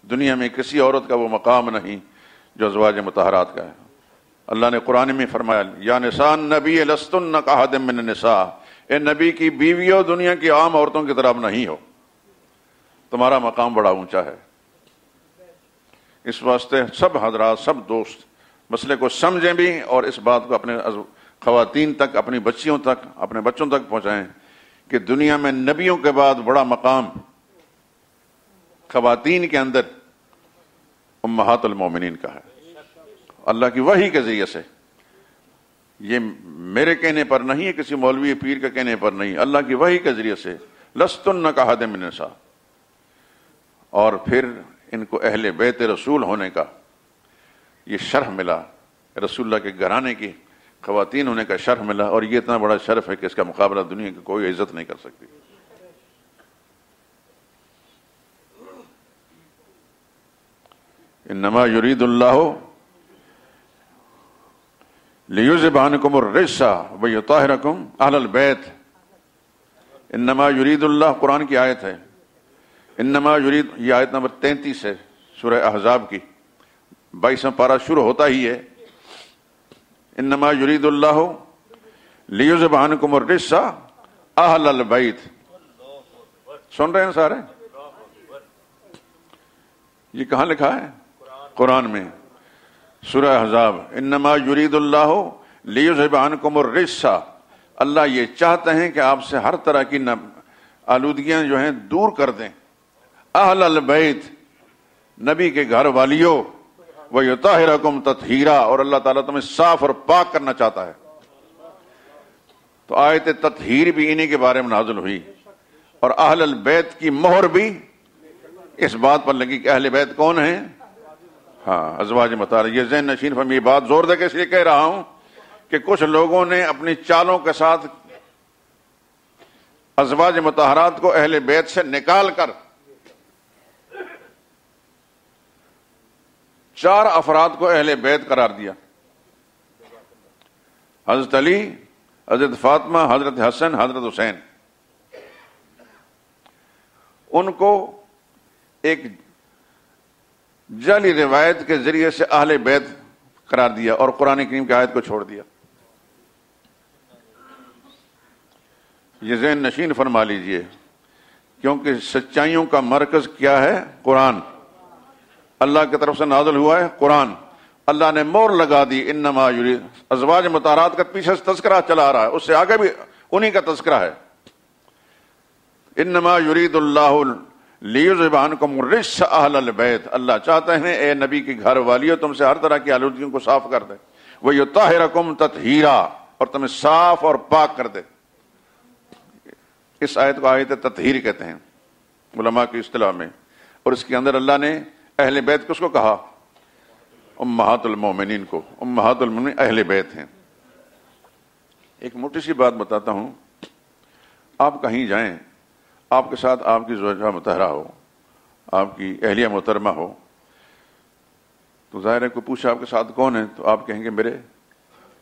دنیا میں کسی عورت کا وہ مقام نہیں جو ازواج مطہرات کا ہے۔ اللہ نے قرآن میں فرمایا یا نساء النبی لستن کاحد من النساء، اے نبی کی بیویوں دنیا کی عام عورتوں کی طرح نہیں ہو، تمہارا مقام بڑا اونچا ہے۔ اس واسطے سب حضرات، سب دوست مسئلے کو سمجھیں بھی اور اس بات کو اپنے خواتین تک، اپنی بچیوں تک، اپنے بچوں تک پہنچائیں کہ دنیا میں نبیوں کے بعد بڑا مقام خواتین کے اندر امہات المومنین کا ہے۔ اللہ کی وحی کے ذریعے سے، یہ میرے کہنے پر نہیں ہے، کسی مولوی پیر کے کہنے پر نہیں، اللہ کی وحی کے ذریعے سے لستن کاحد من النساء۔ اور پھر ان کو اہل بیت رسول ہونے کا یہ شرف ملا، رسول اللہ کے گھرانے کی خواتین ہونے کا شرف ملا، اور یہ اتنا بڑا شرف ہے کہ اس کا مقابلہ دنیا کی کوئی عزت نہیں کر سکتی۔ انما یرید اللہ لیذہب عنکم الرجس ویطہرکم اہل البیت۔ انما یرید اللہ قرآن کی آیت ہے، انما یرید، یہ آیت نمبر 33 ہے سورہ احزاب کی، 22واں پارہ شروع ہوتا ہی ہے انما یرید اللہ لیذہب عنکم الرجس اہل البیت۔ سن رہے ہیں سارے؟ یہ کہاں لکھا ہے؟ قرآن میں، سورہ احزاب، انما یرید اللہ لیذہب عنکم الرجس۔ اللہ یہ چاہتے ہیں کہ آپ سے ہر طرح کی آلودگیاں جو ہیں دور کر دیں، اہل البیت، نبی کے گھر والیوں، وَيُطَهِّرَكُمْ تَطْهِيرًا، اور اللہ تعالیٰ تمہیں صاف اور پاک کرنا چاہتا ہے۔ تو آیت تطہیر بھی انہی کے بارے میں نازل ہوئی، اور اہل البیت کی مہر بھی اس بات پر لگی کہ اہل بیت کون ہیں؟ ہاں، ازواج مطہرات۔ یہ ذہن نشین فرمی، یہ بات زور دے کے اس لیے کہہ رہا ہوں کہ کچھ لوگوں نے اپنی چالوں کے ساتھ ازواج مطہرات کو اہل بیت سے نکال کر 4 افراد کو اہل بیت قرار دیا، حضرت علی، حضرت فاطمہ، حضرت حسن، حضرت حسین۔ ان کو ایک جعلی روایت کے ذریعے سے اہل بیت قرار دیا اور قرآن کریم کی آیت کو چھوڑ دیا۔ یہ ذہن نشین فرما لیجئے، کیونکہ سچائیوں کا مرکز کیا ہے؟ قرآن، اللہ کی طرف سے نازل ہوا ہے قرآن۔ اللہ نے مور لگا دی، انما یرید، ازواج مطہرات کا پیچھے سے تذکرہ چلا آ رہا ہے، اس سے آگے بھی انہی کا تذکرہ ہے۔ انما یرید اللہ لیذہب عنکم الرجس اہل البیت، اللہ چاہتے ہیں اے نبی کی گھر والیوں تم سے ہر طرح کی آلودگیوں کو صاف کر دے، ویطہرکم تطہیرا، اور تمہیں صاف اور پاک کر دے۔ اس آیت کو آیت تطہیر کہتے ہیں علماء کی اصطلاح میں، اور اس کے اندر اللہ نے اہل بیت کس کو کہا؟ امہات المومنین کو۔ امہات المومنین اہل بیت ہیں۔ ایک موٹی سی بات بتاتا ہوں، آپ کہیں جائیں، آپ کے ساتھ آپ کی زوجہ مطہرہ ہو، آپ کی اہلیہ محترمہ ہو، تو ظاہر ہے کوئی پوچھا آپ کے ساتھ کون ہے، تو آپ کہیں گے میرے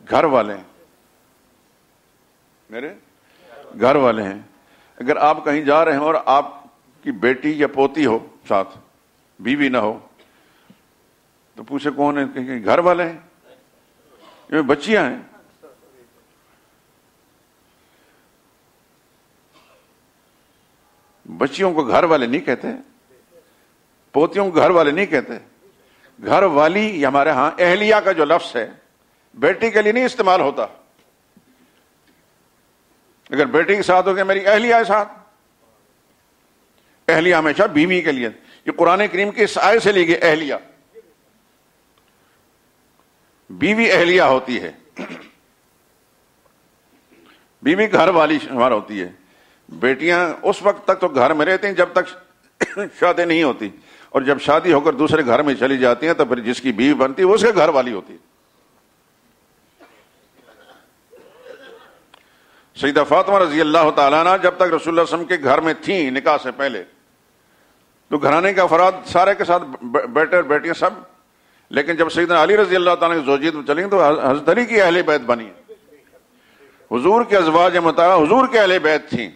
گھر والے ہیں، میرے گھر والے ہیں۔ اگر آپ کہیں جا رہے ہیں اور آپ کی بیٹی یا پوتی ہو ساتھ، بیوی نہ ہو، تو پوچھے کون ہے، کہیں گے گھر والے ہیں، یہ بچیاں ہیں۔ بچیوں کو گھر والے نہیں کہتے، پوتیوں کو گھر والے نہیں کہتے۔ گھر والی یہ ہمارے ہاں اہلیہ کا جو لفظ ہے بیٹی کے لیے نہیں استعمال ہوتا۔ اگر بیٹی کے ساتھ ہو گیا میری اہلیہ ہے ساتھ، اہلیہ ہمیشہ بیوی کے لیے، یہ قرآن کریم کی اس آیت سے لی گئی اہلیہ، بیوی اہلیہ ہوتی ہے، بیوی گھر والی شمار ہوتی ہے۔ بیٹیاں اس وقت تک تو گھر میں رہتی ہیں جب تک شادی نہیں ہوتی، اور جب شادی ہو کر دوسرے گھر میں چلی جاتی ہیں تو پھر جس کی بیوی بنتی ہے وہ اس کے گھر والی ہوتی ہے۔ سیدہ فاطمہ رضی اللہ تعالیٰ عنہ جب تک رسول اللہ صلی اللہ علیہ وسلم کے گھر میں تھیں نکاح سے پہلے، تو گھرانے کے افراد سارے کے ساتھ بیٹے اور بیٹیاں سب، لیکن جب سیدنا علی رضی اللہ تعالیٰ کی زوجیت میں چلیں تو حضرت علی کی اہل بیت بنی، حضور کے ازواج مطہرہ حضور کے اہل بیت تھیں،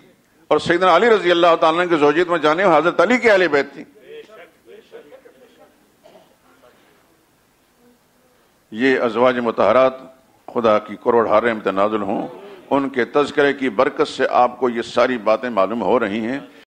اور سیدنا علی رضی اللہ تعالیٰ کی زوجیت میں جانے حضرت علی کی اہل بیت تھیں۔ یہ ازواج مطہرات خدا کی کروڑہا رحمتیں نازل ہوں، ان کے تذکرے کی برکت سے آپ کو یہ ساری باتیں معلوم ہو رہی ہیں